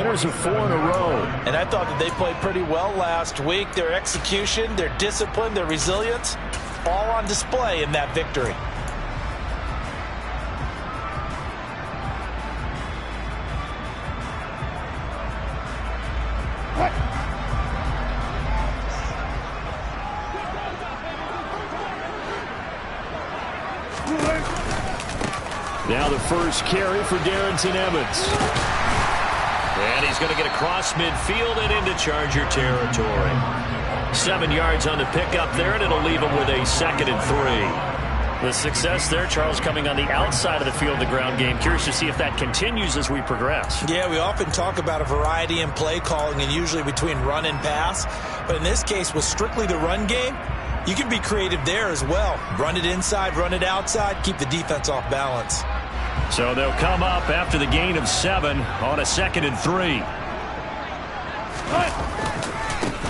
winners of 4 in a row. And I thought that they played pretty well last week. Their execution, their discipline, their resilience, all on display in that victory. Now the first carry for Darrington Evans. And he's going to get across midfield and into Charger territory. 7 yards on the pickup there, and it'll leave him with a 2nd and 3. The success there, Charles, coming on the outside of the field, the ground game. Curious to see if that continues as we progress. Yeah, we often talk about a variety in play calling and usually between run and pass. But in this case, with strictly the run game, you can be creative there as well. Run it inside, run it outside, keep the defense off balance. So they'll come up after the gain of 7 on a 2nd and 3.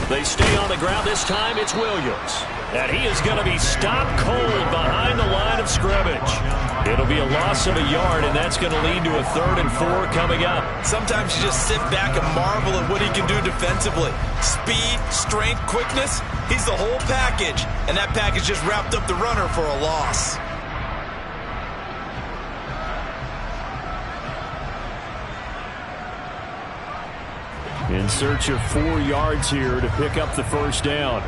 They stay on the ground. This time it's Williams. And he is going to be stopped cold behind the line of scrimmage. It'll be a loss of a yard, and that's going to lead to a 3rd and 4 coming up. Sometimes you just sit back and marvel at what he can do defensively. Speed, strength, quickness, he's the whole package. And that package just wrapped up the runner for a loss. In search of 4 yards here to pick up the first down.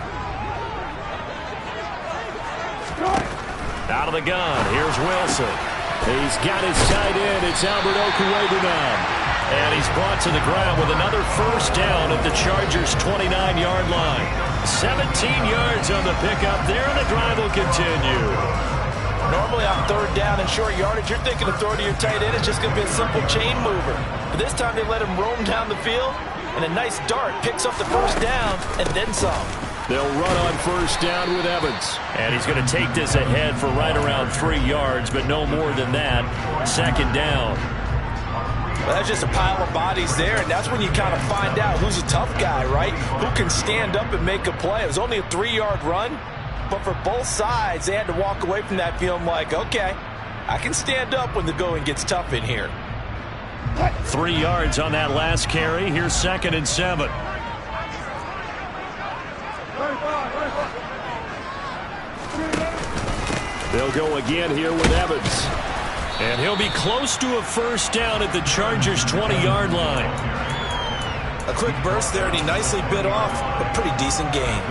Out of the gun, here's Wilson. He's got his tight end. It's Albert Okuegbunam. And he's brought to the ground with another first down at the Chargers' 29-yard line. 17 yards on the pickup there, and the drive will continue. Normally on 3rd down and short yardage, you're thinking of throwing to your tight end. It's just going to be a simple chain mover. But this time they let him roam down the field, and a nice dart picks up the first down and then some. They'll run on first down with Evans. And he's going to take this ahead for right around 3 yards, but no more than that. 2nd down. Well, that's just a pile of bodies there, and that's when you kind of find out who's a tough guy, right? Who can stand up and make a play. It was only a 3-yard run, but for both sides, they had to walk away from that feeling like, okay, I can stand up when the going gets tough in here. 3 yards on that last carry. Here's 2nd and 7. They'll go again here with Evans. And he'll be close to a first down at the Chargers' 20-yard line. A quick burst there, and he nicely bit off a pretty decent gain.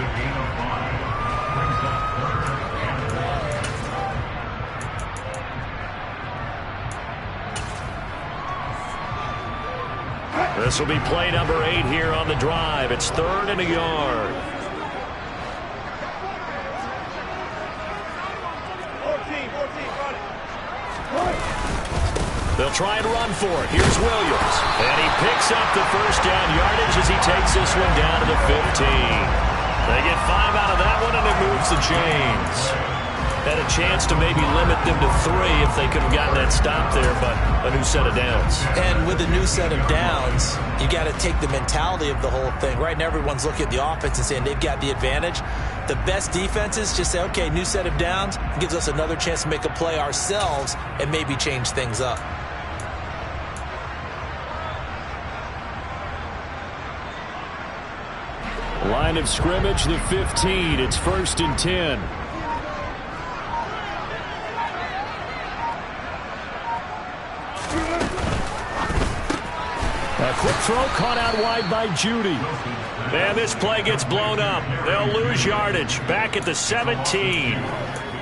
This will be play number 8 here on the drive. It's 3rd and a yard. They'll try and run for it. Here's Williams. And he picks up the first down yardage as he takes this one down to the 15. They get 5 out of that one, and it moves the chains. Had a chance to maybe limit them to 3 if they could have gotten that stop there, but a new set of downs. And with a new set of downs, you got to take the mentality of the whole thing, right? And everyone's looking at the offense and saying they've got the advantage. The best defenses just say, okay, new set of downs gives us another chance to make a play ourselves and maybe change things up. Line of scrimmage, the 15. It's 1st and 10. A quick throw caught out wide by Judy. And this play gets blown up. They'll lose yardage back at the 17.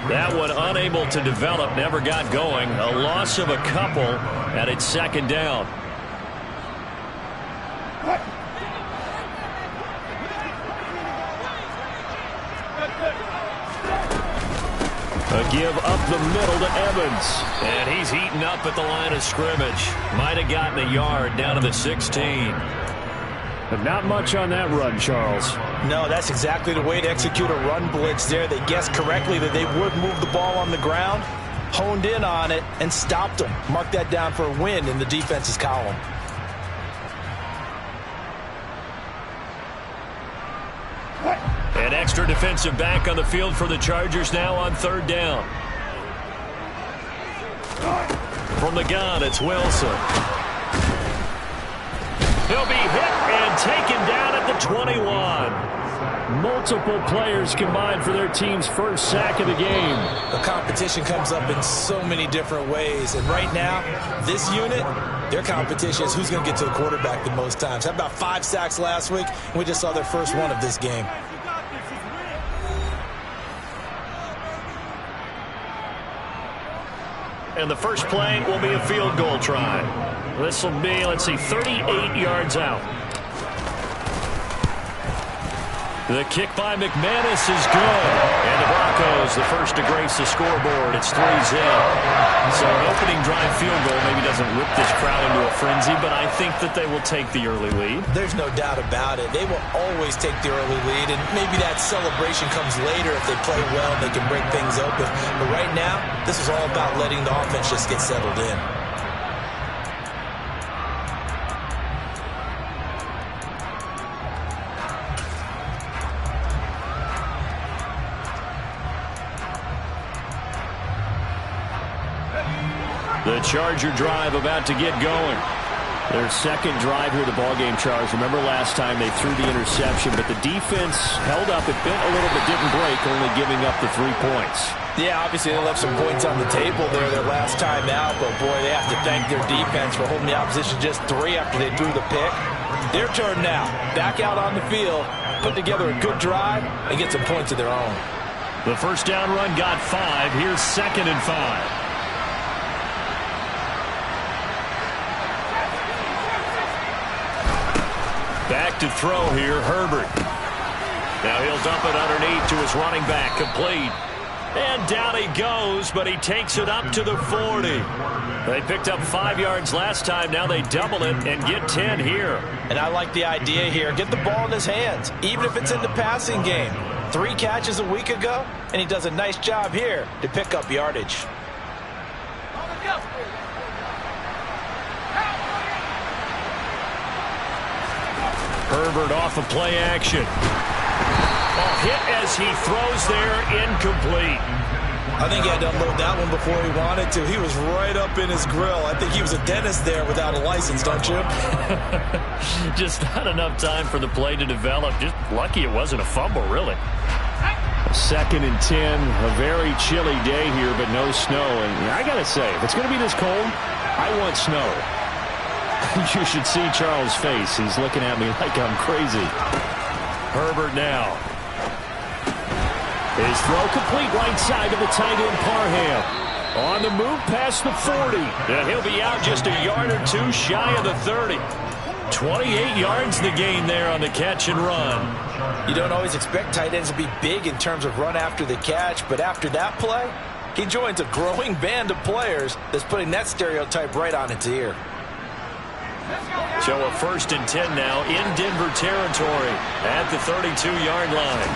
That one unable to develop, never got going. A loss of a couple, and it's 2nd down. A give up the middle to Evans. And he's eaten up at the line of scrimmage. Might have gotten a yard down to the 16. But not much on that run, Charles. No, that's exactly the way to execute a run blitz there. They guessed correctly that they would move the ball on the ground, honed in on it, and stopped them. Mark that down for a win in the defense's column. An extra defensive back on the field for the Chargers now on 3rd down. From the gun, it's Wilson. He'll He'll be hit and taken down at the 21. Multiple players combined for their team's first sack of the game. The competition comes up in so many different ways. And right now, this unit, their competition is who's going to get to the quarterback the most times. Had about 5 sacks last week, and we just saw their first one of this game. And the first play will be a field goal try. This will be, let's see, 38 yards out. The kick by McManus is good. And the Broncos, the first to grace the scoreboard. It's 3-0. So an opening drive field goal maybe doesn't whip this crowd into a frenzy, but I think that they will take the early lead. There's no doubt about it. They will always take the early lead, and maybe that celebration comes later if they play well and they can break things open. But right now, this is all about letting the offense just get settled in. The Charger drive about to get going. Their second drive here of the ballgame, Charles. Remember last time they threw the interception, but the defense held up. It bent a little but didn't break, only giving up the 3 points. Yeah, obviously they left some points on the table there their last time out, but boy, they have to thank their defense for holding the opposition just 3 after they threw the pick. Their turn now. Back out on the field, put together a good drive, and get some points of their own. The first down run got 5. Here's 2nd and 5. Back to throw here, Herbert. Now he'll dump it underneath to his running back, complete. And down he goes, but he takes it up to the 40. They picked up 5 yards last time. Now they double it and get 10 here. And I like the idea here. Get the ball in his hands, even if it's in the passing game. 3 catches a week ago, and he does a nice job here to pick up yardage. Herbert off of play action. Hit as he throws there, incomplete. I think he had to unload that one before he wanted to. He was right up in his grill. I think he was a dentist there without a license, don't you? Just not enough time for the play to develop. Just lucky it wasn't a fumble, really. 2nd and 10, a very chilly day here, but no snow. And I got to say, if it's going to be this cold, I want snow. You should see Charles' face. He's looking at me like I'm crazy. Herbert now. His throw complete right side to the tight end Parham. On the move past the 40. And he'll be out just a yard or 2 shy of the 30. 28 yards the gain there on the catch and run. You don't always expect tight ends to be big in terms of run after the catch, but after that play, he joins a growing band of players that's putting that stereotype right on its ear. So a 1st and 10 now in Denver territory at the 32-yard line.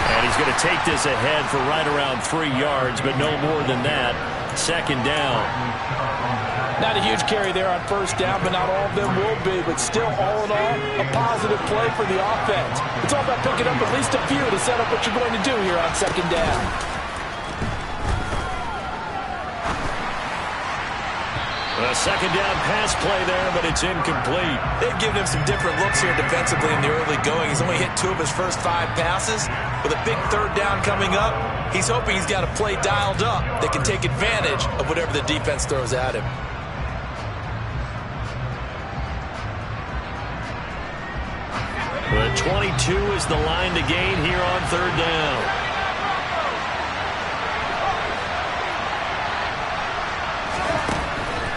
And he's going to take this ahead for right around 3 yards, but no more than that. 2nd down. Not a huge carry there on 1st down, but not all of them will be. But still, all in all, a positive play for the offense. It's all about picking up at least a few to set up what you're going to do here on 2nd down. A 2nd down pass play there, but it's incomplete. They've given him some different looks here defensively in the early going. He's only hit 2 of his first 5 passes. With a big 3rd down coming up, he's hoping he's got a play dialed up that can take advantage of whatever the defense throws at him. The 22 is the line to gain here on 3rd down.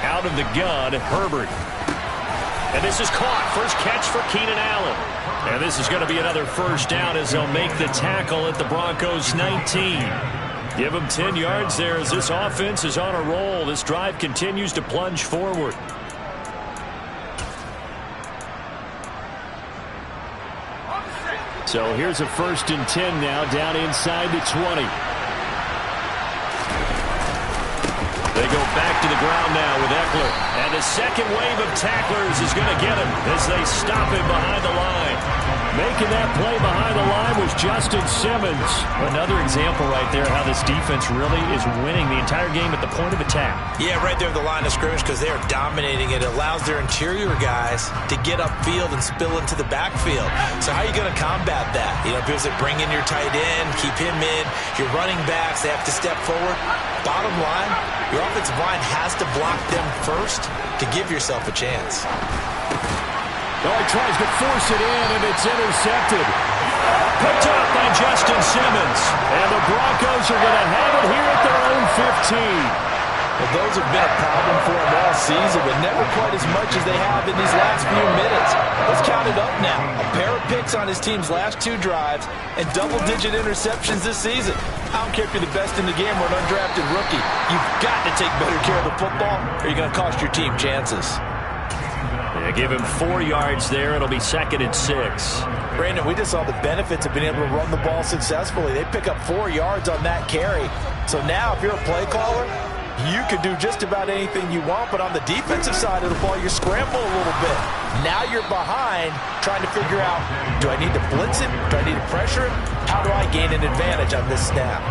Out of the gun, Herbert. And this is caught. First catch for Keenan Allen. And this is going to be another 1st down as they'll make the tackle at the Broncos 19. Give them 10 yards there as this offense is on a roll. This drive continues to plunge forward. So here's a 1st and 10 now down inside the 20. They go back to the ground now with Eckler. And the second wave of tacklers is going to get him as they stop him behind the line. Making that play behind the line was Justin Simmons. Another example right there how this defense really is winning the entire game at the point of attack. Yeah, right there at the line of scrimmage because they are dominating it. It allows their interior guys to get upfield and spill into the backfield. So how are you going to combat that? You know, because they bring in your tight end, keep him in. Your running backs, they have to step forward. Bottom line, your offensive line has to block them first to give yourself a chance. Oh, he tries to force it in, and it's intercepted. Picked up by Justin Simmons. And the Broncos are going to have it here at their own 15. Well, those have been a problem for him all season, but never quite as much as they have in these last few minutes. Let's count it up now. A pair of picks on his team's last 2 drives and double-digit interceptions this season. I don't care if you're the best in the game or an undrafted rookie. You've got to take better care of the football or you're going to cost your team chances. Yeah, give him 4 yards there. It'll be 2nd and 6. Brandon, we just saw the benefits of being able to run the ball successfully. They pick up 4 yards on that carry. So now if you're a play caller, you can do just about anything you want, but on the defensive side of the ball, you scramble a little bit. Now you're behind trying to figure out, do I need to blitz it? Do I need to pressure it? How do I gain an advantage on this snap?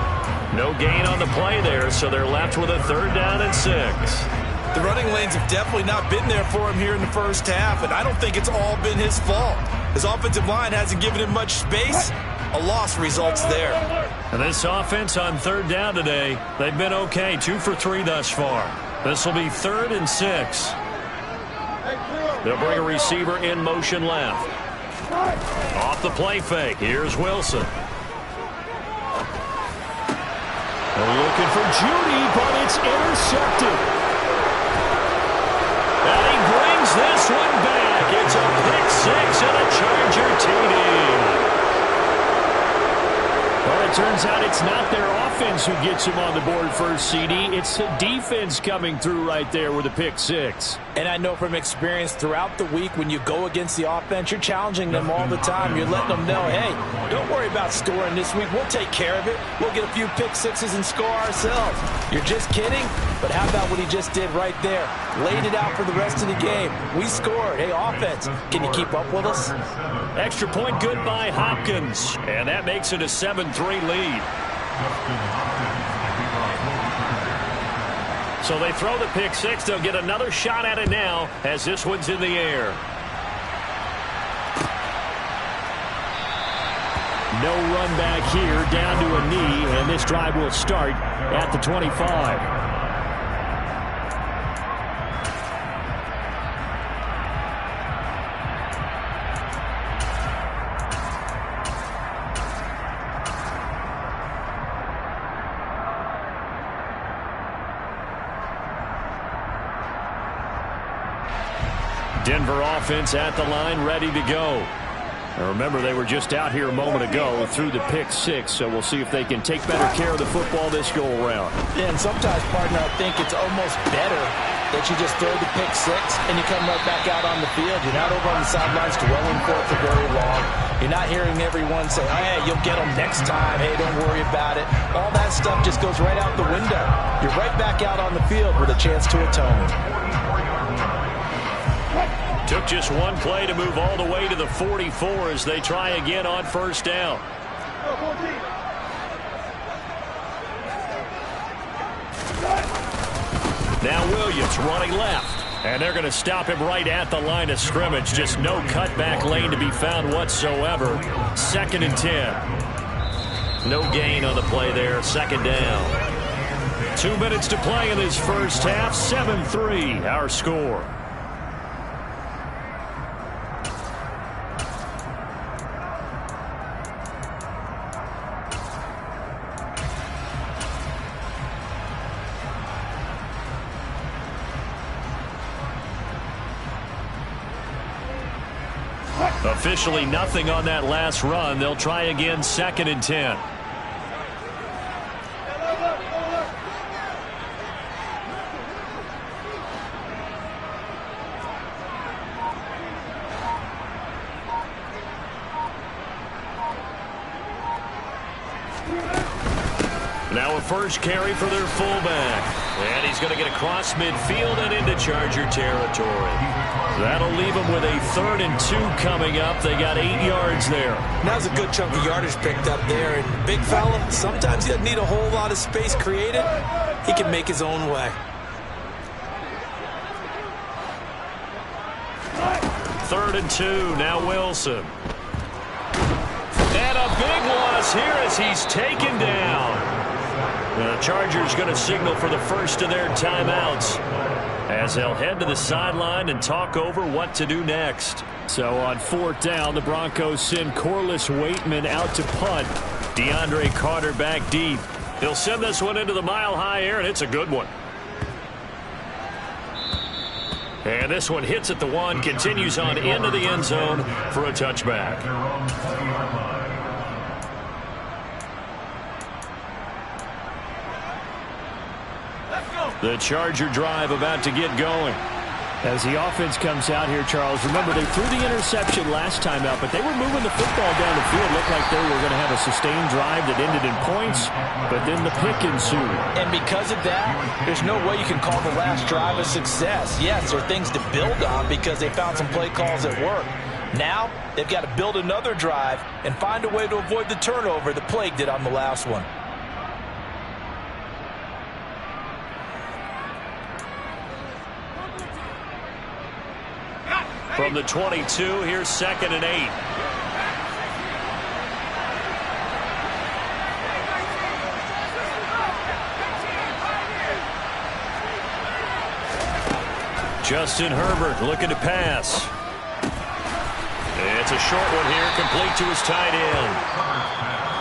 No gain on the play there, so they're left with a 3rd down and 6. The running lanes have definitely not been there for him here in the first half, and I don't think it's all been his fault. His offensive line hasn't given him much space. A loss results there. And this offense on 3rd down today, they've been okay, 2 for 3 thus far. This will be 3rd and 6. They'll bring a receiver in motion left. Off the play fake, here's Wilson. They're looking for Judy, but it's intercepted. And he brings this one back. It's a pick 6 and a Charger TD. Well, it turns out it's not their offense who gets him on the board first, CD. It's the defense coming through right there with a pick 6. And I know from experience throughout the week when you go against the offense, you're challenging them all the time. You're letting them know, hey, don't worry about scoring this week. We'll take care of it. We'll get a few pick 6s and score ourselves. You're just kidding? But how about what he just did right there? Laid it out for the rest of the game. We scored. Hey, offense, can you keep up with us? Extra point good by Hopkins. And that makes it a 7-3 lead. So they throw the pick 6. They'll get another shot at it now as this one's in the air. No run back here, down to a knee, and this drive will start at the 25. Denver offense at the line, ready to go. Now remember, they were just out here a moment ago through the pick 6, so we'll see if they can take better care of the football this go-around. Yeah, and sometimes, partner, I think it's almost better that you just throw the pick 6 and you come right back out on the field. You're not over on the sidelines dwelling for it for very long. You're not hearing everyone say, oh, hey, you'll get them next time. Hey, don't worry about it. All that stuff just goes right out the window. You're right back out on the field with a chance to atone. Took just one play to move all the way to the 44 as they try again on 1st down. Now Williams running left. And they're going to stop him right at the line of scrimmage. Just no cutback lane to be found whatsoever. 2nd and 10. No gain on the play there. 2nd down. 2 minutes to play in this first half. 7-3 our score. Officially nothing on that last run. They'll try again 2nd and 10. Now a first carry for their fullback. And he's going to get across midfield and into Charger territory. That'll leave him with a 3rd and 2 coming up. They got 8 yards there. Now's a good chunk of yardage picked up there. And big fella, sometimes he doesn't need a whole lot of space created. He can make his own way. 3rd and 2. Now Wilson. And a big loss here as he's taken down. The Chargers going to signal for the first of their timeouts as they'll head to the sideline and talk over what to do next. So on 4th down, the Broncos send Corliss Waitman out to punt. DeAndre Carter back deep. He'll send this one into the mile-high air, and it's a good one. And this one hits at the 1, continues on into the end zone for a touchback. The Charger drive about to get going. As the offense comes out here, Charles, remember they threw the interception last time out, but they were moving the football down the field. Looked like they were going to have a sustained drive that ended in points, but then the pick ensued. And because of that, there's no way you can call the last drive a success. Yes, there are things to build on because they found some play calls that work. Now, they've got to build another drive and find a way to avoid the turnover that plagued it on the last one. From the 22, here's 2nd and 8. Justin Herbert looking to pass. It's a short one here, complete to his tight end.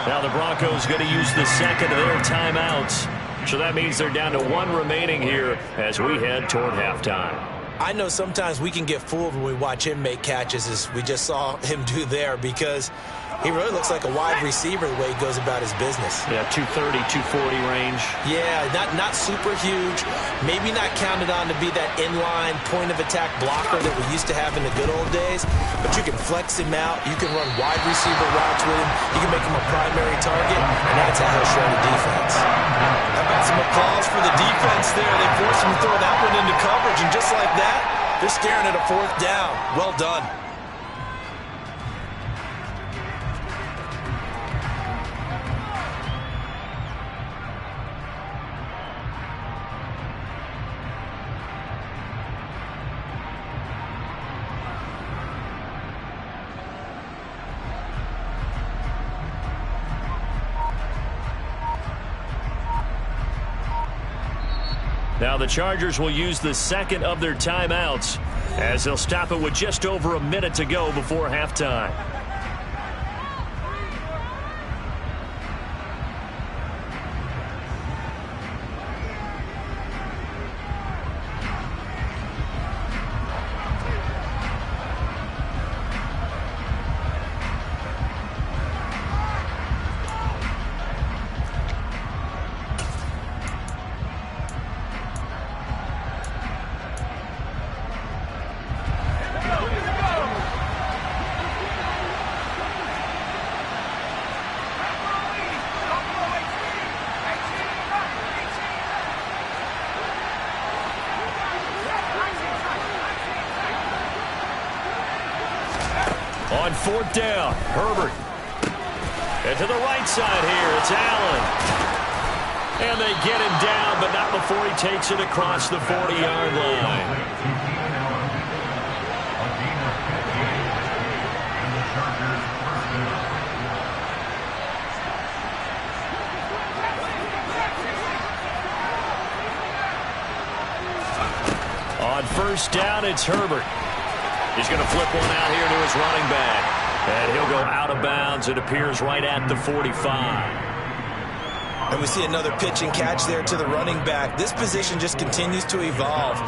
Now the Broncos going to use the 2nd of their timeouts. So that means they're down to 1 remaining here as we head toward halftime. I know sometimes we can get fooled when we watch him make catches, as we just saw him do there, because he really looks like a wide receiver the way he goes about his business. Yeah, 230, 240 range. Yeah, not super huge. Maybe not counted on to be that inline point-of-attack blocker that we used to have in the good old days, but you can flex him out. You can run wide receiver routes with him. You can make him a primary target, and that's how he'll show the defense. How about some applause for the defense there? They forced him to throw that one into coverage, and just like that, they're staring at a 4th down. Well done. Now the Chargers will use the 2nd of their timeouts as they'll stop it with just over a minute to go before halftime. On 4th down, Herbert. And to the right side here, it's Allen. And they get him down, but not before he takes it across the 40-yard line. On 1st down, it's Herbert. He's going to flip one out here to his running back. And he'll go out of bounds. It appears right at the 45. And we see another pitch and catch there to the running back. This position just continues to evolve.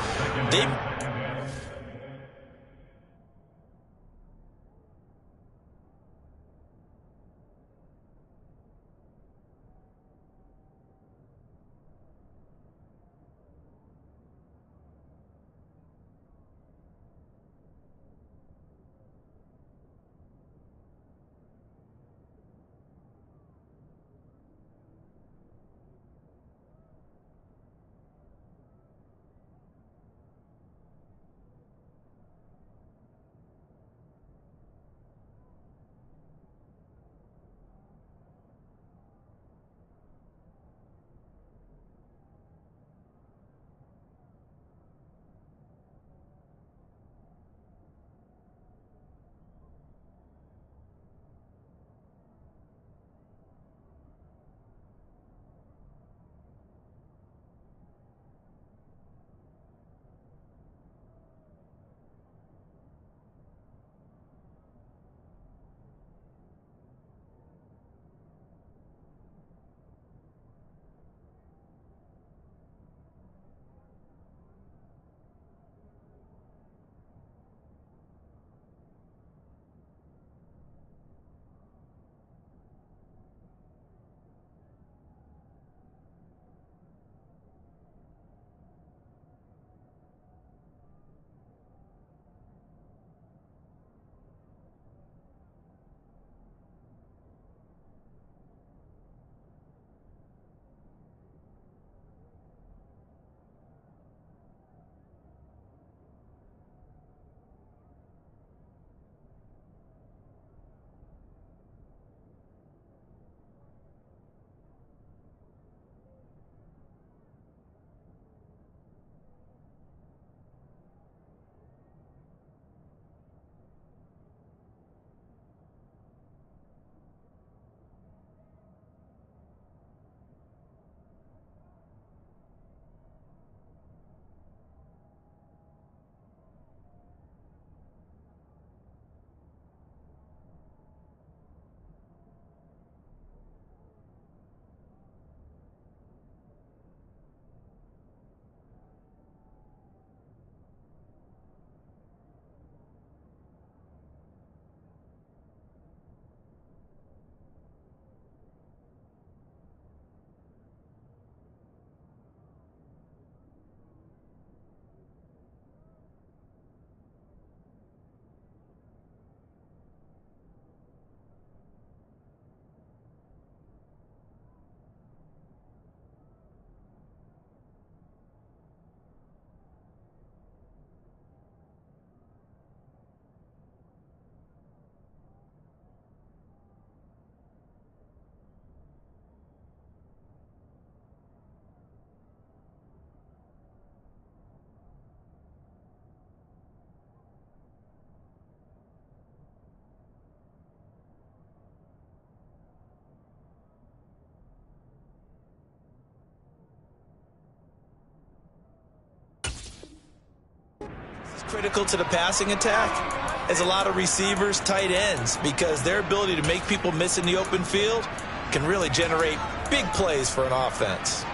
Critical to the passing attack is a lot of receivers, tight ends, because their ability to make people miss in the open field can really generate big plays for an offense.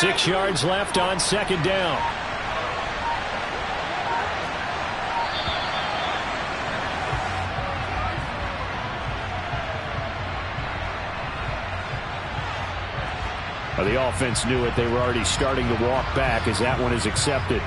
Six yards left on second down. Well, the offense knew it. They were already starting to walk back as that one is accepted.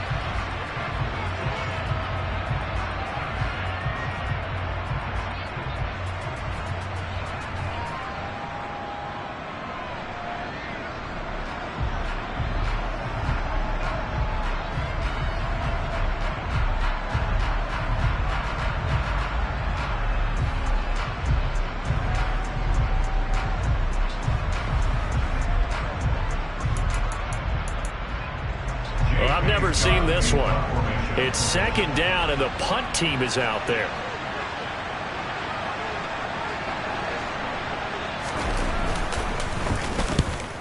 I've never seen this one. It's second down, and the punt team is out there.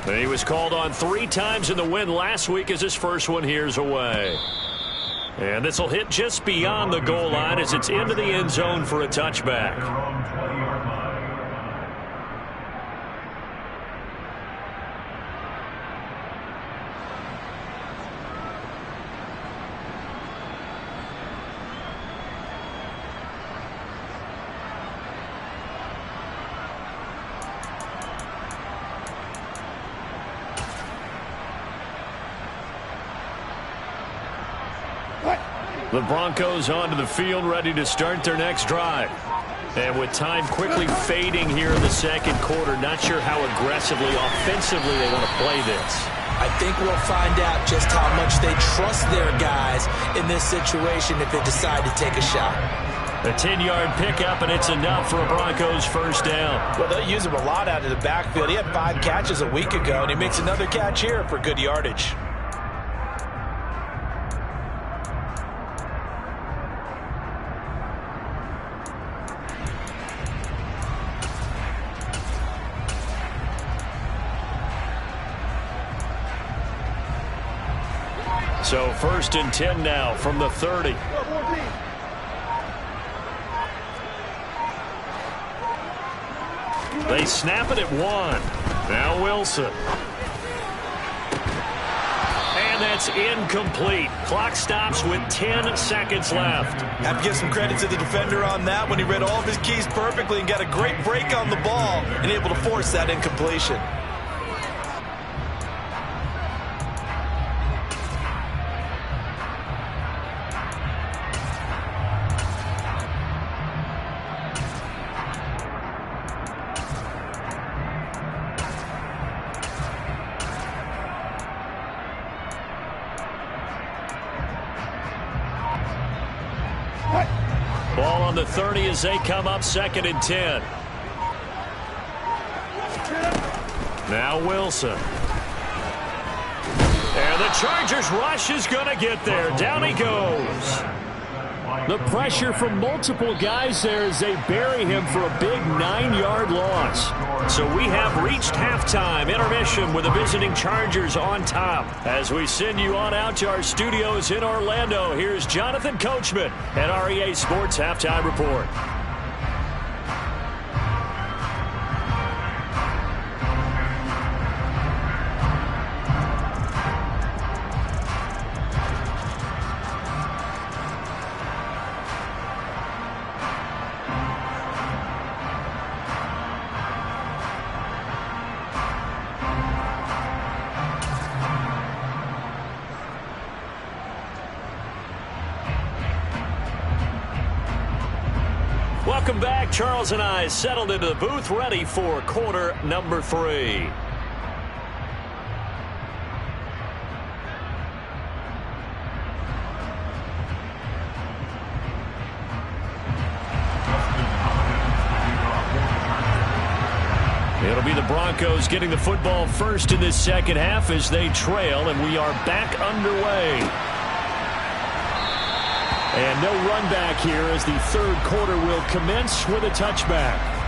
And he was called on 3 times in the win last week as his first one here's away. And this will hit just beyond the goal line as it's into the end zone for a touchback. The Broncos onto the field, ready to start their next drive. And with time quickly fading here in the second quarter, not sure how aggressively, offensively they want to play this. I think we'll find out just how much they trust their guys in this situation if they decide to take a shot. A 10-yard pickup, and it's enough for a Broncos first down. Well, they'll use him a lot out of the backfield. He had 5 catches a week ago, and he makes another catch here for good yardage. So first and 10 now from the 30. They snap it at 1. Now Wilson. And that's incomplete. Clock stops with 10 seconds left. Have to give some credit to the defender on that when he read all of his keys perfectly and got a great break on the ball and able to force that incompletion. Ball on the 30 as they come up second and 10. Now Wilson. And the Chargers rush is going to get there. Down he goes. The pressure from multiple guys there as they bury him for a big 9-yard loss. So we have reached halftime. Intermission with the visiting Chargers on top. As we send you on out to our studios in Orlando, here's Jonathan Coachman at REA Sports Halftime Report. Welcome back. Charles and I settled into the booth, ready for quarter number 3. It'll be the Broncos getting the football first in this second half as they trail, and we are back underway. And no run back here as the third quarter will commence with a touchback.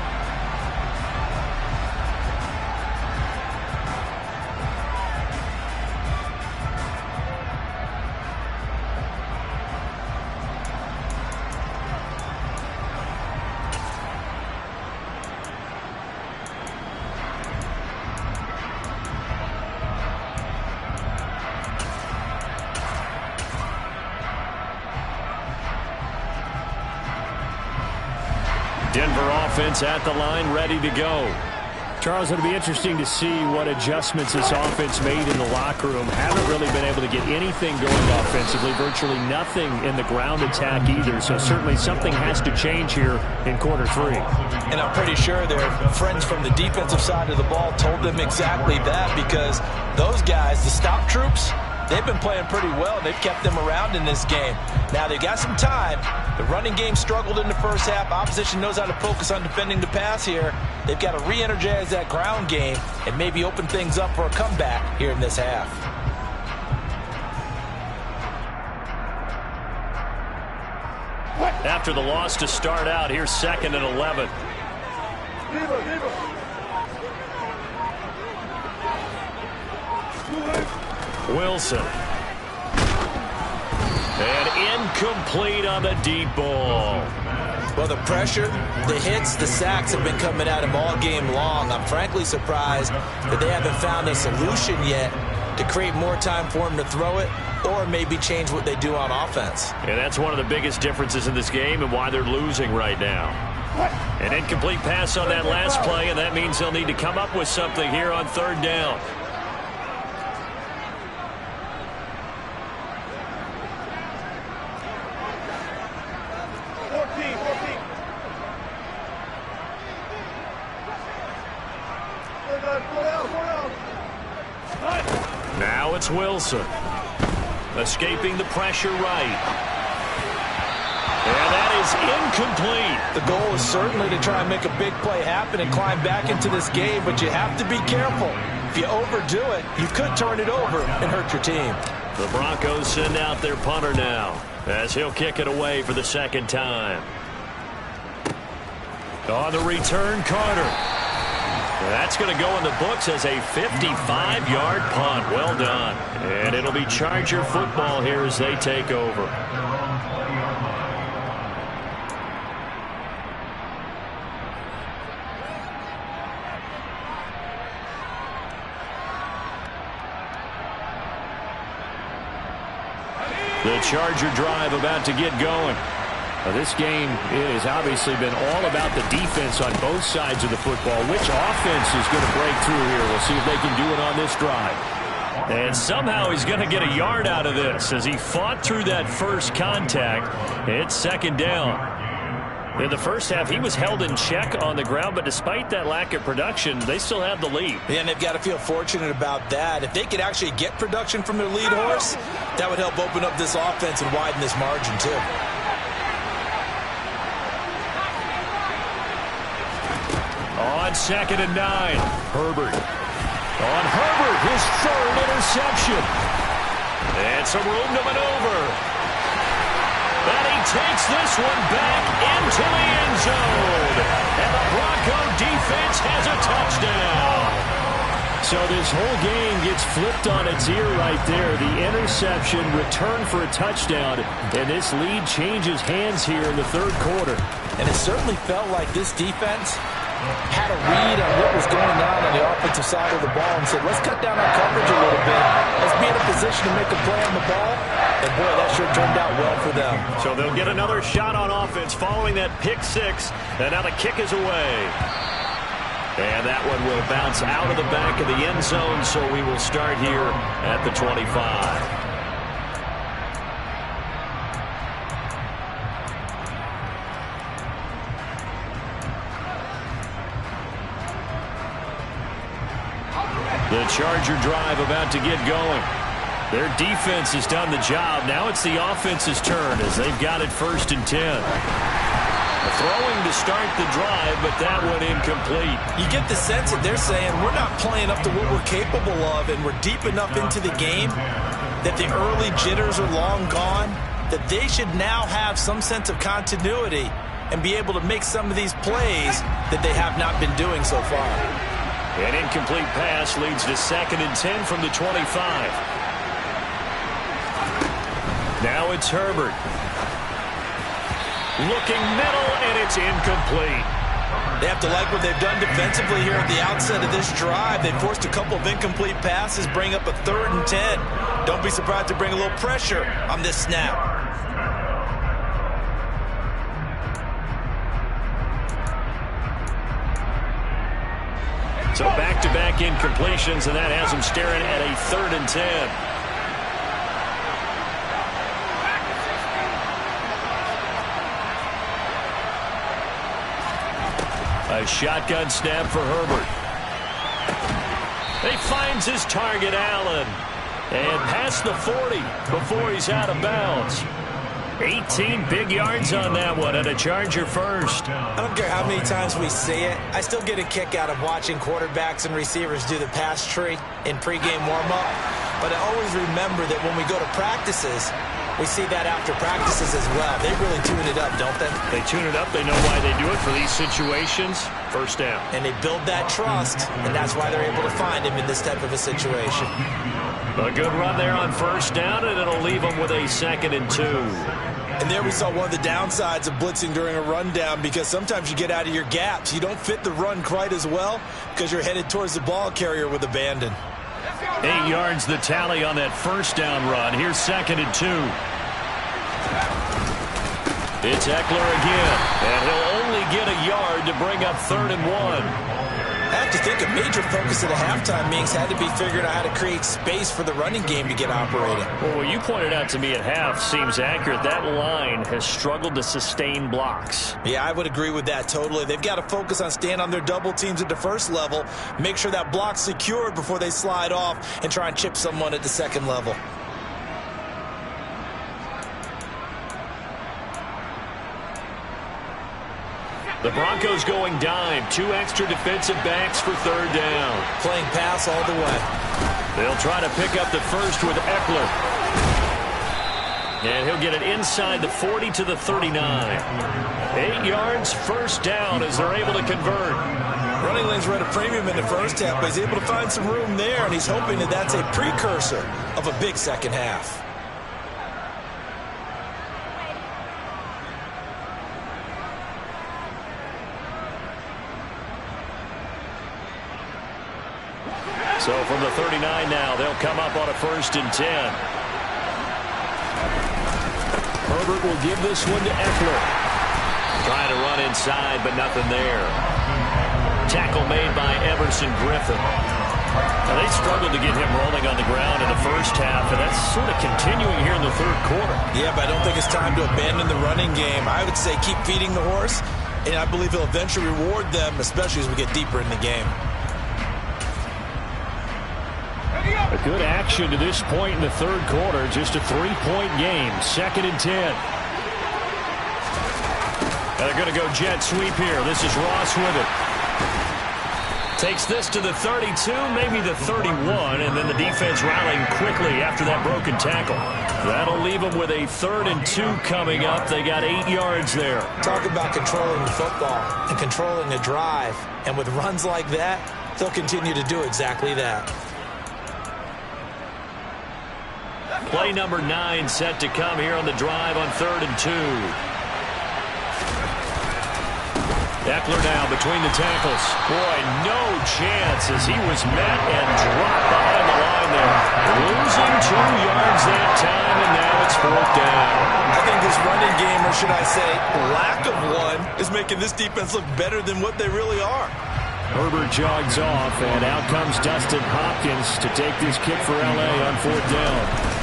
Denver offense at the line, ready to go. Charles, it'll be interesting to see what adjustments this offense made in the locker room. Haven't really been able to get anything going offensively, virtually nothing in the ground attack either. So certainly something has to change here in quarter three. And I'm pretty sure their friends from the defensive side of the ball told them exactly that, because those guys, the stop troops, they've been playing pretty well. They've kept them around in this game. Now, they've got some time. The running game struggled in the first half. Opposition knows how to focus on defending the pass here. They've got to re-energize that ground game and maybe open things up for a comeback here in this half. After the loss to start out, here's 2nd and 11. Wilson. And incomplete on the deep ball. Well, the pressure, the hits, the sacks have been coming at him all game long. I'm frankly surprised that they haven't found a solution yet to create more time for him to throw it, or maybe change what they do on offense. And that's one of the biggest differences in this game and why they're losing right now. An incomplete pass on that last play, and that means they'll need to come up with something here on 3rd down. Now it's Wilson. Escaping the pressure right. And that is incomplete. The goal is certainly to try and make a big play happen and climb back into this game, but you have to be careful. If you overdo it, you could turn it over and hurt your team. The Broncos send out their punter now as he'll kick it away for the 2nd time. On the return, Carter. That's going to go in the books as a 55-yard punt. Well done. And it'll be Charger football here as they take over. The Charger drive about to get going. This game has obviously been all about the defense on both sides of the football. Which offense is going to break through here? We'll see if they can do it on this drive. And somehow he's going to get a yard out of this as he fought through that first contact. It's 2nd down. In the first half, he was held in check on the ground, but despite that lack of production, they still have the lead. And they've got to feel fortunate about that. If they could actually get production from their lead horse, that would help open up this offense and widen this margin too. On 2nd and 9, Herbert. On Herbert, his 3rd interception. And some room to maneuver. And he takes this one back into the end zone. And the Bronco defense has a touchdown. So this whole game gets flipped on its ear right there. The interception, return for a touchdown, and this lead changes hands here in the 3rd quarter. And it certainly felt like this defense had a read on what was going on the offensive side of the ball and said, let's cut down our coverage a little bit. Let's be in a position to make a play on the ball. And, boy, that sure turned out well for them. So they'll get another shot on offense following that pick 6. And now the kick is away. And that one will bounce out of the back of the end zone, so we will start here at the 25. The Charger drive about to get going. Their defense has done the job. Now it's the offense's turn as they've got it 1st and 10. Throwing to start the drive, but that one incomplete. You get the sense that they're saying we're not playing up to what we're capable of, and we're deep enough into the game that the early jitters are long gone, that they should now have some sense of continuity and be able to make some of these plays that they have not been doing so far. An incomplete pass leads to 2nd and 10 from the 25. Now it's Herbert. Looking middle, and it's incomplete. They have to like what they've done defensively here at the outset of this drive. They forced a couple of incomplete passes, bring up a 3rd and 10. Don't be surprised to bring a little pressure on this snap. So back-to-back incompletions, and that has them staring at a 3rd and 10. A shotgun snap for Herbert. He finds his target, Allen. And past the 40 before he's out of bounds. 18 big yards on that one, and a Charger first. I don't care how many times we see it. I still get a kick out of watching quarterbacks and receivers do the pass tree in pregame warm-up. But I always remember that when we go to practices, we see that after practices as well. They really tune it up, don't they? They tune it up. They know why they do it for these situations. First down. And they build that trust, and that's why they're able to find him in this type of a situation. A good run there on first down, and it'll leave them with a 2nd and 2. And there we saw one of the downsides of blitzing during a rundown, because sometimes you get out of your gaps. You don't fit the run quite as well because you're headed towards the ball carrier with abandon. 8 yards the tally on that first down run. Here's 2nd and 2. It's Eckler again, and he'll only get a yard to bring up 3rd and 1. I have to think a major focus of the halftime meetings had to be figuring out how to create space for the running game to get operating. Well, what you pointed out to me at half seems accurate. That line has struggled to sustain blocks. Yeah, I would agree with that totally. They've got to focus on staying on their double teams at the first level, make sure that block's secured before they slide off and try and chip someone at the second level. The Broncos going dime. 2 extra defensive backs for 3rd down. Playing pass all the way. They'll try to pick up the first with Eckler. And he'll get it inside the 40 to the 39. 8 yards, first down as they're able to convert. Running lanes were at a premium in the first half, but he's able to find some room there, and he's hoping that that's a precursor of a big second half. So from the 39 now, they'll come up on a 1st and 10. Herbert will give this one to Eckler. Trying to run inside, but nothing there. Tackle made by Everson Griffin. Now, they struggled to get him rolling on the ground in the first half, and that's sort of continuing here in the 3rd quarter. Yeah, but I don't think it's time to abandon the running game. I would say keep feeding the horse, and I believe he'll eventually reward them, especially as we get deeper in the game. A good action to this point in the 3rd quarter. Just a 3-point game. 2nd and 10. And they're going to go jet sweep here. This is Ross with it. Takes this to the 32, maybe the 31, and then the defense rallying quickly after that broken tackle. That'll leave them with a 3rd and 2 coming up. They got 8 yards there. Talk about controlling the football and controlling a drive. And with runs like that, they'll continue to do exactly that. Play number 9 set to come here on the drive on 3rd and 2. Eckler now between the tackles. Boy, no chance as he was met and dropped behind the line there. Losing 2 yards that time, and now it's 4th down. I think this running game, or should I say lack of one, is making this defense look better than what they really are. Herbert jogs off, and out comes Dustin Hopkins to take this kick for L.A. on 4th down.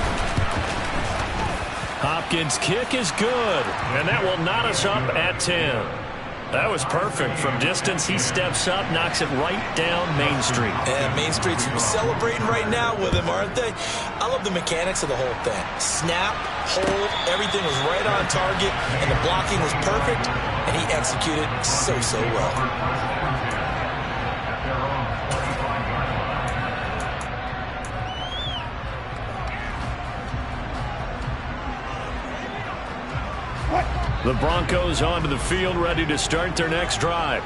Hopkins' kick is good, and that will knot us up at 10. That was perfect. From distance, he steps up, knocks it right down Main Street. And Main Street's celebrating right now with him, aren't they? I love the mechanics of the whole thing. Snap, hold, everything was right on target, and the blocking was perfect. and he executed so well. The Broncos onto the field, ready to start their next drive.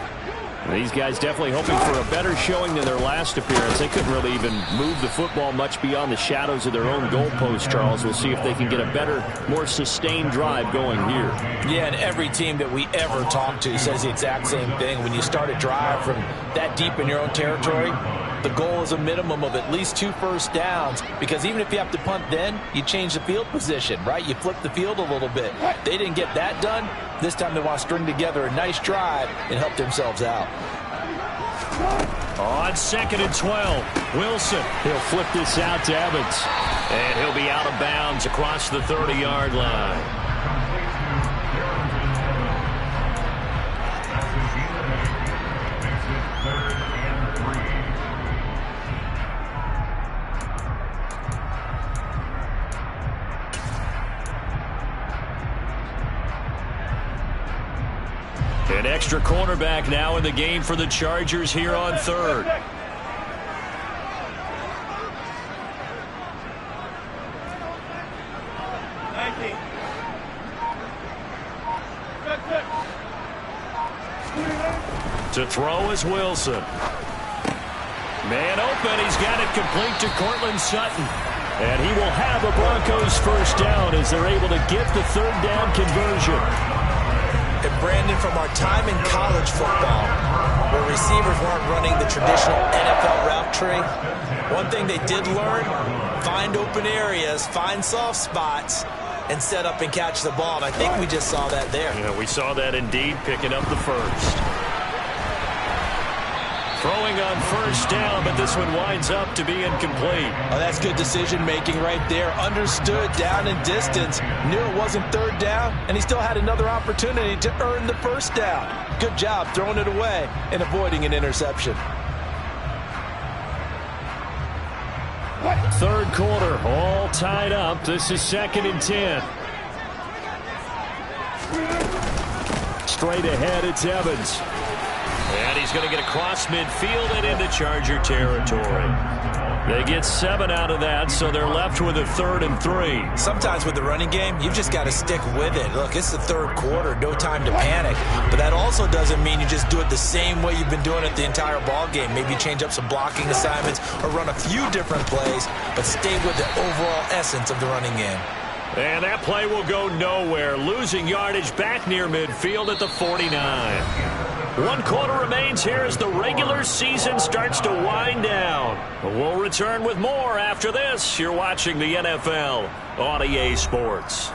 These guys definitely hoping for a better showing than their last appearance. They couldn't really even move the football much beyond the shadows of their own goalpost, Charles. We'll see if they can get a better, more sustained drive going here. Yeah, and every team that we ever talk to says the exact same thing. When you start a drive from that deep in your own territory, the goal is a minimum of at least 2 first downs, because even if you have to punt then, you change the field position, right? You flip the field a little bit. They didn't get that done. This time they want to string together a nice drive and help themselves out. On 2nd and 12, Wilson. He'll flip this out to Evans. And he'll be out of bounds across the 30-yard line. An extra cornerback now in the game for the Chargers here on 3rd. To throw is Wilson. Man open. He's got it complete to Cortland Sutton. And he will have a Broncos first down as they're able to get the 3rd down conversion. And Brandon, from our time in college football, where receivers weren't running the traditional NFL route tree, one thing they did learn, find open areas, find soft spots, and set up and catch the ball. And I think we just saw that there. Yeah, we saw that indeed, picking up the first. Throwing on first down, but this one winds up to be incomplete. Oh, that's good decision-making right there. Understood down and distance. Knew it wasn't 3rd down, and he still had another opportunity to earn the first down. Good job throwing it away and avoiding an interception. 3rd quarter, all tied up. This is 2nd and 10. Straight ahead, it's Evans. And he's going to get across midfield and into Charger territory. They get 7 out of that, so they're left with a 3rd and 3. Sometimes with the running game, you've just got to stick with it. Look, it's the 3rd quarter, no time to panic. But that also doesn't mean you just do it the same way you've been doing it the entire ball game. Maybe change up some blocking assignments or run a few different plays, but stay with the overall essence of the running game. And that play will go nowhere, losing yardage back near midfield at the 49. 1 quarter remains here as the regular season starts to wind down. We'll return with more after this. You're watching the NFL on EA Sports.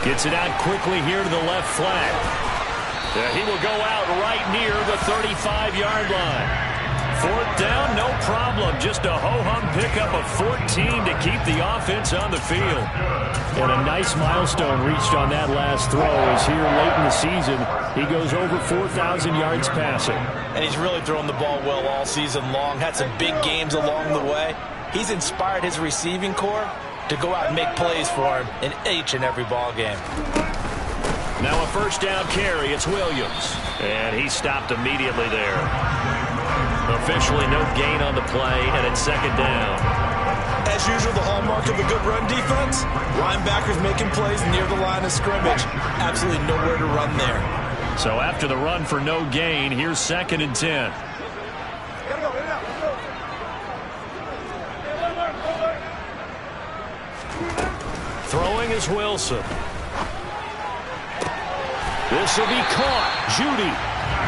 Gets it out quickly here to the left flat. He will go out right near the 35-yard line. 4th down, no problem. Just a ho-hum pickup of 14 to keep the offense on the field. And a nice milestone reached on that last throw as here late in the season, he goes over 4,000 yards passing. And he's really thrown the ball well all season long. Had some big games along the way. He's inspired his receiving corps to go out and make plays for him in each and every ball game. Now a first down carry. It's Williams. And he stopped immediately there. Officially no gain on the play, and it's 2nd down. As usual, the hallmark of a good run defense, linebackers making plays near the line of scrimmage. Absolutely nowhere to run there. So after the run for no gain, here's 2nd and 10. Throwing is Wilson. This will be caught. Judy.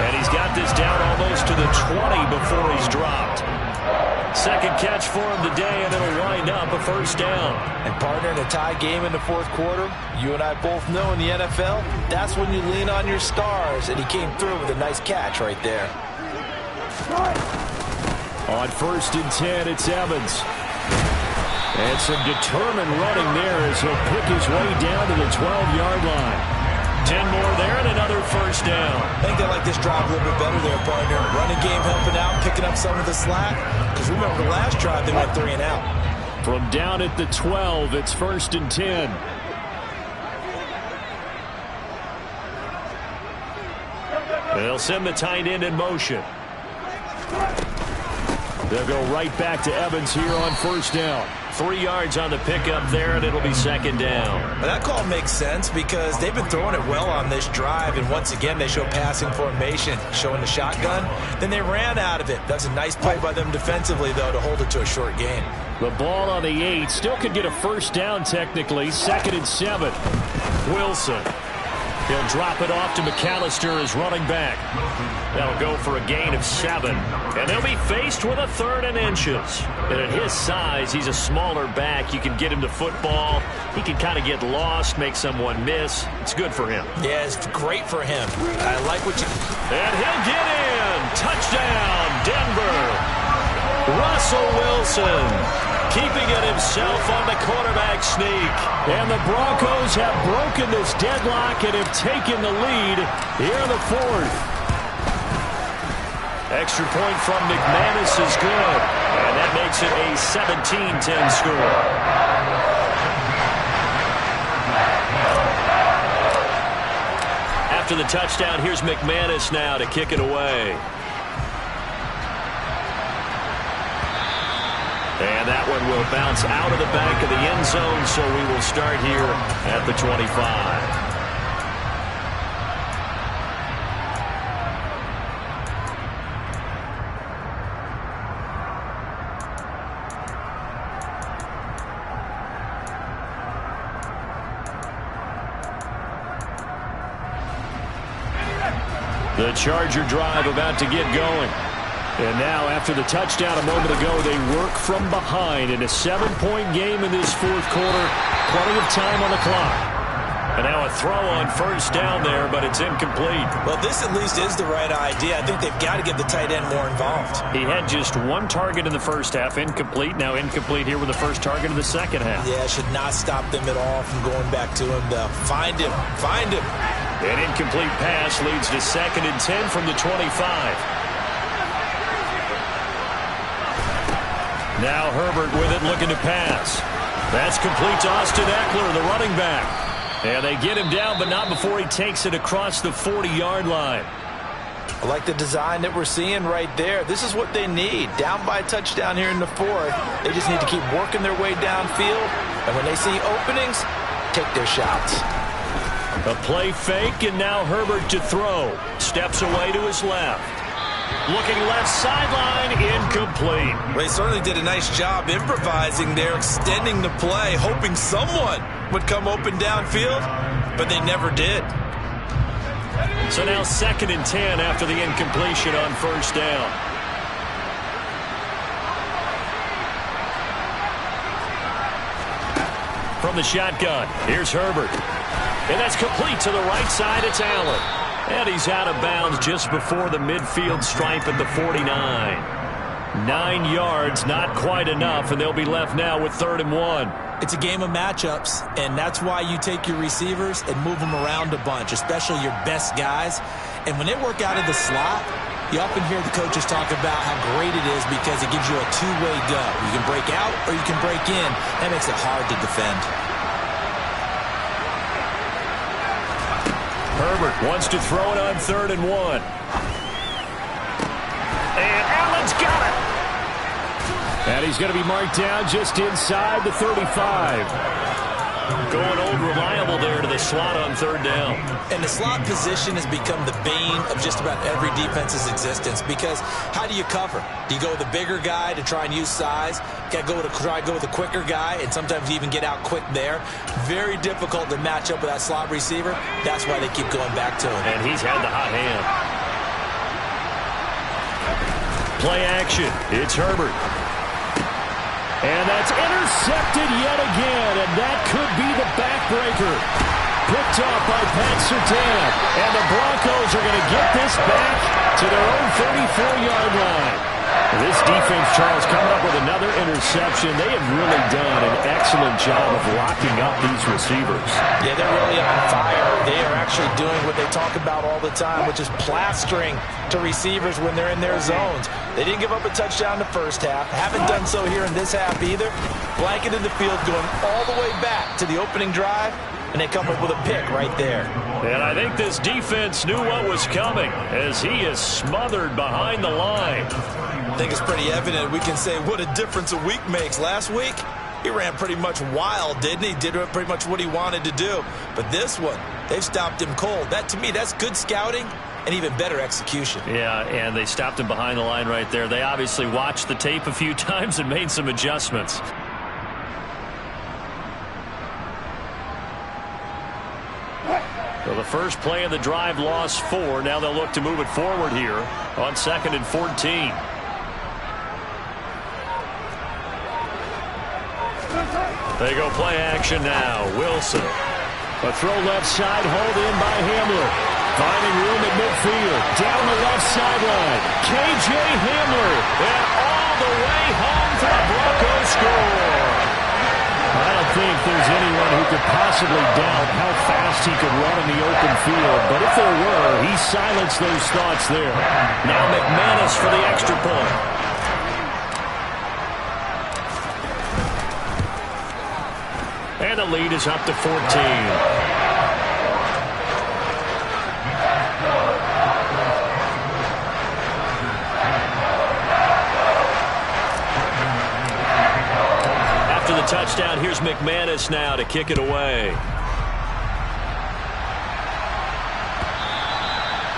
And he's got this down almost to the 20 before he's dropped. Second catch for him today, and it'll wind up a first down. And partner, in a tie game in the fourth quarter, you and I both know in the NFL, that's when you lean on your stars, and he came through with a nice catch right there. On 1st and 10, it's Evans. And some determined running there as he'll pick his way down to the 12-yard line. 10 more there and another first down. I think they like this drive a little bit better there, partner. Running game helping out, picking up some of the slack. Because remember, the last drive, they went 3 and out. From down at the 12, it's 1st and 10. They'll send the tight end in motion. They'll go right back to Evans here on 1st down. 3 yards on the pickup there, and it'll be 2nd down. Well, that call makes sense because they've been throwing it well on this drive, and once again they show passing formation, showing the shotgun. Then they ran out of it. That's a nice play by them defensively, though, to hold it to a short gain. The ball on the 8 still could get a first down technically. 2nd and 7. Wilson. He'll drop it off to McAllister as running back. That'll go for a gain of 7. And they'll be faced with a 3rd and inches. And at his size, he's a smaller back. You can get him to football. He can kind of get lost, make someone miss. It's good for him. Yeah, it's great for him. I like what you... And he'll get in. Touchdown, Denver. Russell Wilson keeping it himself on the quarterback sneak. And the Broncos have broken this deadlock and have taken the lead here in the 4th. Extra point from McManus is good. And that makes it a 17-10 score. After the touchdown, here's McManus now to kick it away. And that one will bounce out of the back of the end zone, so we will start here at the 25. The Charger drive about to get going. And now, after the touchdown a moment ago, they work from behind in a 7-point game in this 4th quarter. Plenty of time on the clock. And now a throw on first down there, but it's incomplete. Well, this at least is the right idea. I think they've got to get the tight end more involved. He had just 1 target in the first half, incomplete. Now incomplete here with the first target in the second half. Yeah, should not stop them at all from going back to him, though. Find him. Find him. An incomplete pass leads to 2nd and 10 from the 25. Now Herbert with it, looking to pass. That's complete to Austin Eckler, the running back. And they get him down, but not before he takes it across the 40-yard line. I like the design that we're seeing right there. This is what they need. Down by a touchdown here in the 4th. They just need to keep working their way downfield. And when they see openings, take their shots. A play fake, and now Herbert to throw. Steps away to his left. Looking left sideline, incomplete. Well, they certainly did a nice job improvising there, extending the play, hoping someone would come open downfield, but they never did. So now 2nd and 10 after the incompletion on first down. From the shotgun, here's Herbert. And that's complete to the right side. It's Allen. And he's out of bounds just before the midfield stripe at the 49. 9 yards, not quite enough, and they'll be left now with 3rd and 1. It's a game of matchups, and that's why you take your receivers and move them around a bunch, especially your best guys. And when they work out of the slot, you often hear the coaches talk about how great it is because it gives you a two-way go. You can break out or you can break in. That makes it hard to defend. Herbert wants to throw it on 3rd and 1. And Allen's got it. And he's going to be marked down just inside the 35. Going old reliable there to the slot on 3rd down. And the slot position has become the bane of just about every defense's existence because how do you cover? Do you go with the bigger guy to try and use size? Got to try to go with the quicker guy, and sometimes you even get out quick there. Very difficult to match up with that slot receiver. That's why they keep going back to him. And he's had the hot hand. play action. It's Herbert. And that's intercepted yet again, and that could be the backbreaker. Picked off by Pat Surtain. And the Broncos are going to get this back to their own 34-yard line. This defense, Charles, coming up with another interception. They have really done an excellent job of locking up these receivers. Yeah, they're really on fire. They are actually doing what they talk about all the time, which is plastering to receivers when they're in their zones. They didn't give up a touchdown in the first half. Haven't done so here in this half either. Blanketed the field, going all the way back to the opening drive, and they come up with a pick right there. And I think this defense knew what was coming as he is smothered behind the line. I think it's pretty evident. We can say what a difference a week makes. Last week, he ran pretty much wild, didn't he? Did pretty much what he wanted to do. But this one, they've stopped him cold. That, to me, that's good scouting and even better execution. Yeah, and they stopped him behind the line right there. They obviously watched the tape a few times and made some adjustments. So the first play of the drive lost 4. Now they'll look to move it forward here on 2nd and 14. They go play action now. Wilson. A throw left side, hauled in by Hamler. Finding room at midfield. Down the left sideline. K.J. Hamler. And all the way home for the Broncos score. I don't think there's anyone who could possibly doubt how fast he could run in the open field. But if there were, he silenced those thoughts there. Now McManus for the extra point. And the lead is up to 14. The touchdown. Here's McManus now to kick it away.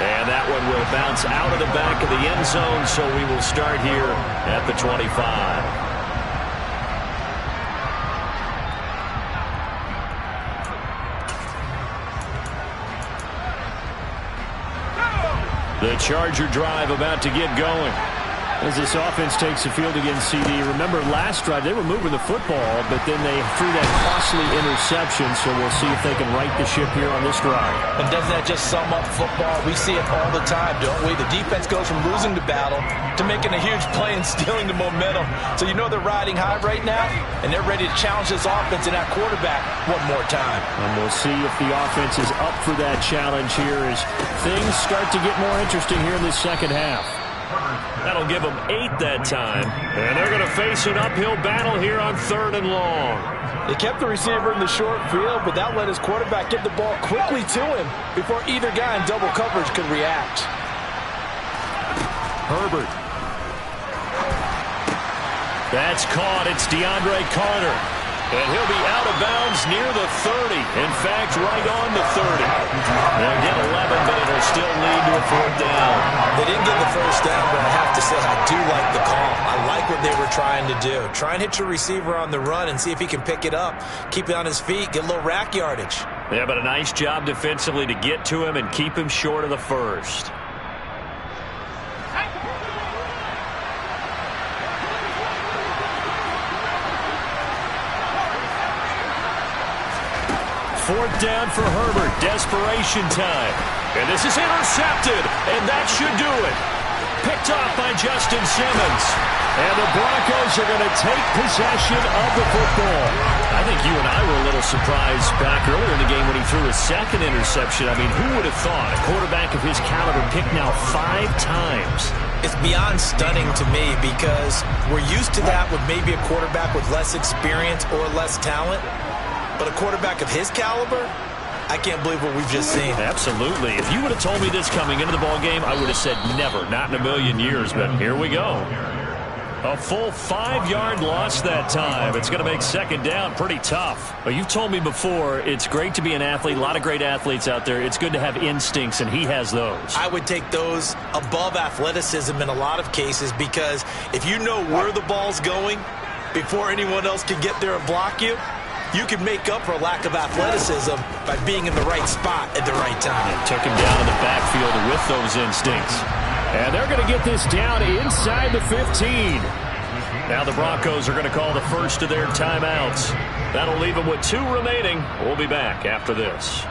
And that one will bounce out of the back of the end zone, so we will start here at the 25. The Charger drive about to get going. As this offense takes the field against CD, remember last drive they were moving the football, but then they threw that costly interception, so we'll see if they can right the ship here on this drive. And doesn't that just sum up football? We see it all the time, don't we? The defense goes from losing the battle to making a huge play and stealing the momentum. So you know they're riding high right now, and they're ready to challenge this offense and that quarterback one more time. And we'll see if the offense is up for that challenge here as things start to get more interesting here in this second half. That'll give them 8 that time. And they're going to face an uphill battle here on 3rd and long. They kept the receiver in the short field, but that let his quarterback get the ball quickly to him before either guy in double coverage could react. Herbert. That's caught. It's DeAndre Carter. And he'll be out of bounds near the 30. In fact, right on the 30. They'll get 11, but it'll still lead to a 4th down. They didn't get the first down, but I have to say I do like the call. I like what they were trying to do. Try and hit your receiver on the run and see if he can pick it up. Keep it on his feet, get a little rack yardage. Yeah, but a nice job defensively to get to him and keep him short of the first. Fourth down for Herbert. Desperation time. And this is intercepted. And that should do it. Picked off by Justin Simmons. And the Broncos are going to take possession of the football. I think you and I were a little surprised back earlier in the game when he threw his second interception. I mean, who would have thought a quarterback of his caliber picked now 5 times? It's beyond stunning to me because we're used to that with maybe a quarterback with less experience or less talent. But a quarterback of his caliber, I can't believe what we've just seen. Absolutely. If you would have told me this coming into the ball game, I would have said never, not in a million years. But here we go. A full 5-yard loss that time. It's going to make 2nd down pretty tough. Well, you've told me before, it's great to be an athlete. A lot of great athletes out there. It's good to have instincts, and he has those. I would take those above athleticism in a lot of cases because if you know where the ball's going before anyone else can get there and block you, you can make up for a lack of athleticism by being in the right spot at the right time. Took him down in the backfield with those instincts. And they're going to get this down inside the 15. Now the Broncos are going to call the first of their timeouts. That'll leave them with 2 remaining. We'll be back after this.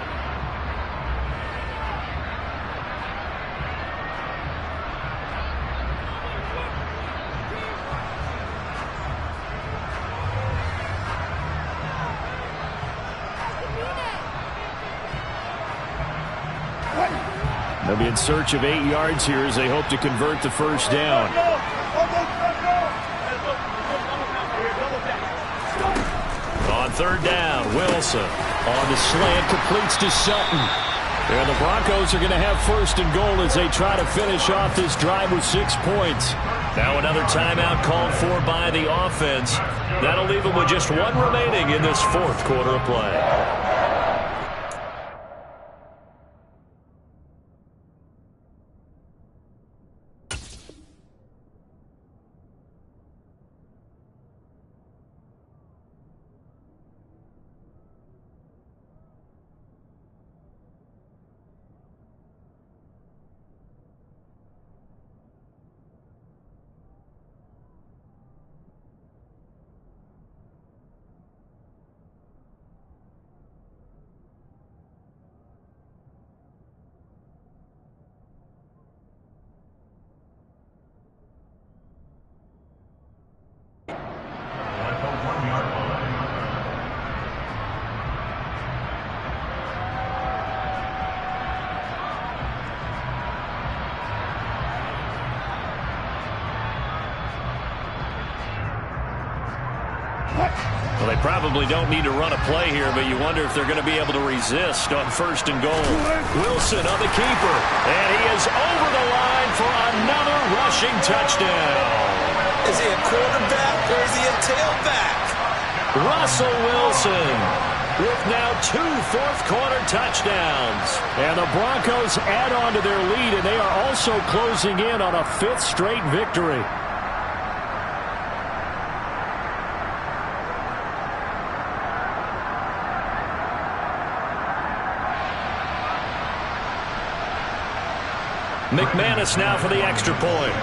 They'll be in search of 8 yards here as they hope to convert the first down. On 3rd down, Wilson. On the slant, completes to Sutton. And the Broncos are going to have 1st and goal as they try to finish off this drive with 6 points. Now another timeout called for by the offense. That'll leave them with just 1 remaining in this 4th quarter of play. Well, they probably don't need to run a play here, but you wonder if they're going to be able to resist on 1st and goal. Wilson on the keeper, and he is over the line for another rushing touchdown. Is he a quarterback or is he a tailback? Russell Wilson with now 2 fourth-quarter touchdowns. And the Broncos add on to their lead, and they are also closing in on a 5th straight victory. McManus now for the extra point.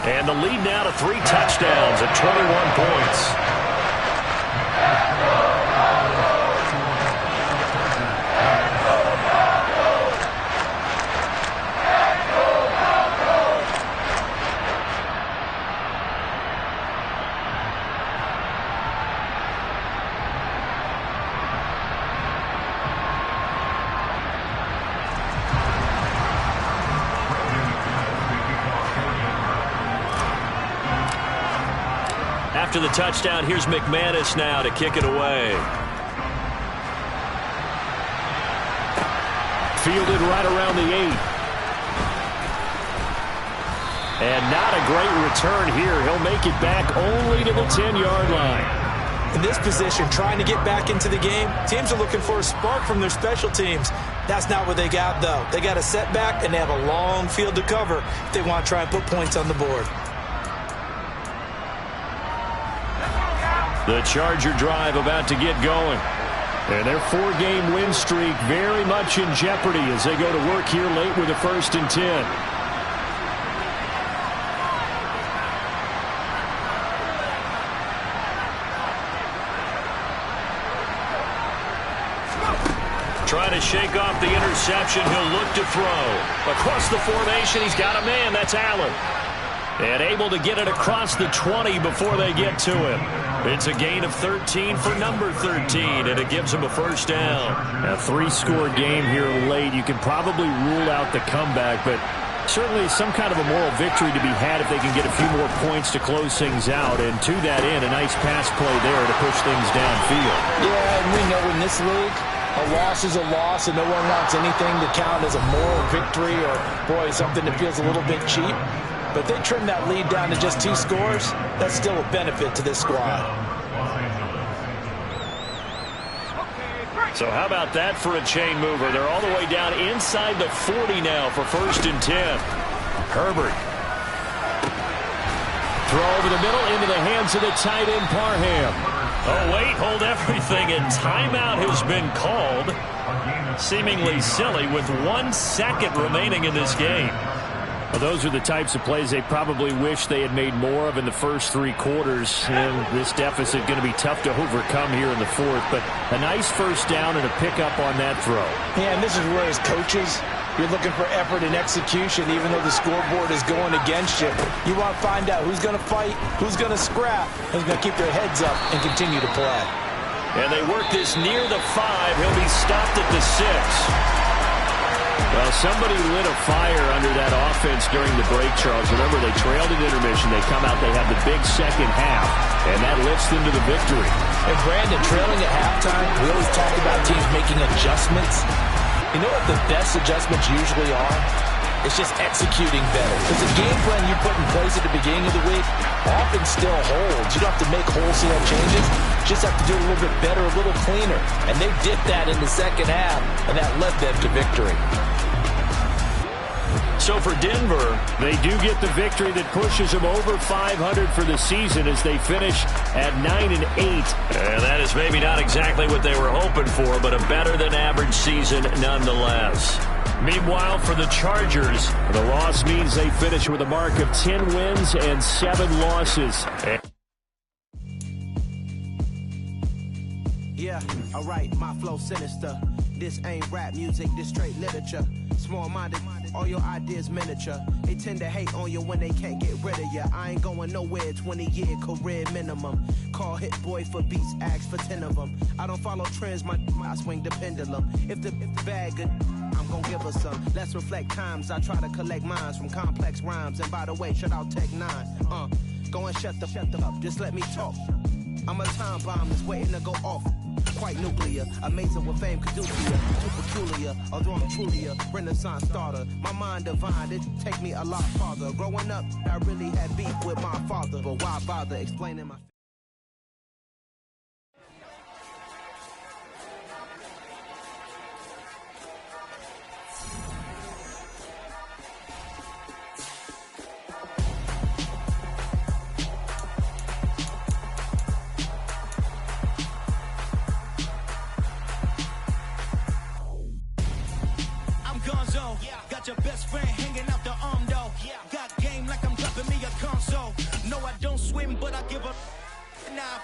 And the lead now to 3 touchdowns at 21 points. After the touchdown, here's McManus now to kick it away. Fielded right around the 8. And not a great return here. He'll make it back only to the 10-yard line. In this position, trying to get back into the game, teams are looking for a spark from their special teams. That's not what they got, though. They got a setback, and they have a long field to cover if they want to try and put points on the board. The Charger drive about to get going. And their 4-game win streak very much in jeopardy as they go to work here late with a 1st and 10. Trying to shake off the interception. He'll look to throw. Across the formation, he's got a man. That's Allen. And able to get it across the 20 before they get to him. It's a gain of 13 for number 13, and it gives him a 1st down. A 3-score game here late. You can probably rule out the comeback, but certainly some kind of a moral victory to be had if they can get a few more points to close things out. And to that end, a nice pass play there to push things downfield. Yeah, and we know in this league, a loss is a loss, and no one wants anything to count as a moral victory or, boy, something that feels a little bit cheap. But they trim that lead down to just 2 scores. That's still a benefit to this squad. So how about that for a chain mover? They're all the way down inside the 40 now for 1st and 10. Herbert. Throw over the middle into the hands of the tight end, Parham. Oh, wait, hold everything, and timeout has been called. Seemingly silly with 1 second remaining in this game. Well, those are the types of plays they probably wish they had made more of in the first 3 quarters. And this deficit going to be tough to overcome here in the 4th. But a nice first down and a pickup on that throw. Yeah, and this is where as coaches, you're looking for effort and execution, even though the scoreboard is going against you. You want to find out who's going to fight, who's going to scrap, who's going to keep their heads up and continue to play. And they work this near the 5. He'll be stopped at the 6. Well, somebody lit a fire under that offense during the break, Charles. Remember, they trailed at intermission. They come out, they have the big second half, and that lifts them to the victory. And Brandon, trailing at halftime, we always talk about teams making adjustments. You know what the best adjustments usually are? It's just executing better. Because the game plan you put in place at the beginning of the week often still holds. You don't have to make wholesale changes. You just have to do it a little bit better, a little cleaner. And they did that in the second half, and that led them to victory. So for Denver, they do get the victory that pushes them over 500 for the season as they finish at 9-8. And that is maybe not exactly what they were hoping for, but a better than average season nonetheless. Meanwhile, for the Chargers, the loss means they finish with a mark of 10 wins and 7 losses. Yeah, alright, my flow sinister. This ain't rap music, this straight literature. Small-minded, all your ideas miniature. They tend to hate on you when they can't get rid of you. I ain't going nowhere, 20-year career minimum. Call Hit Boy for beats, ask for 10 of them. I don't follow trends, I swing the pendulum. If the bag good, I'm gonna give her some. Let's reflect times, I try to collect minds from complex rhymes. And by the way, shout out Tech 9. Go and shut the up, just let me talk. I'm a time bomb that's waiting to go off. Quite nuclear, amazing what fame could do to you. Too peculiar, although I'm truly a Renaissance starter. My mind divine, it take me a lot farther. Growing up, I really had beef with my father, but why bother explaining my... Your best friend hanging out the arm though. Got game like I'm dropping me a console. No, I don't swim, but I give a. Now,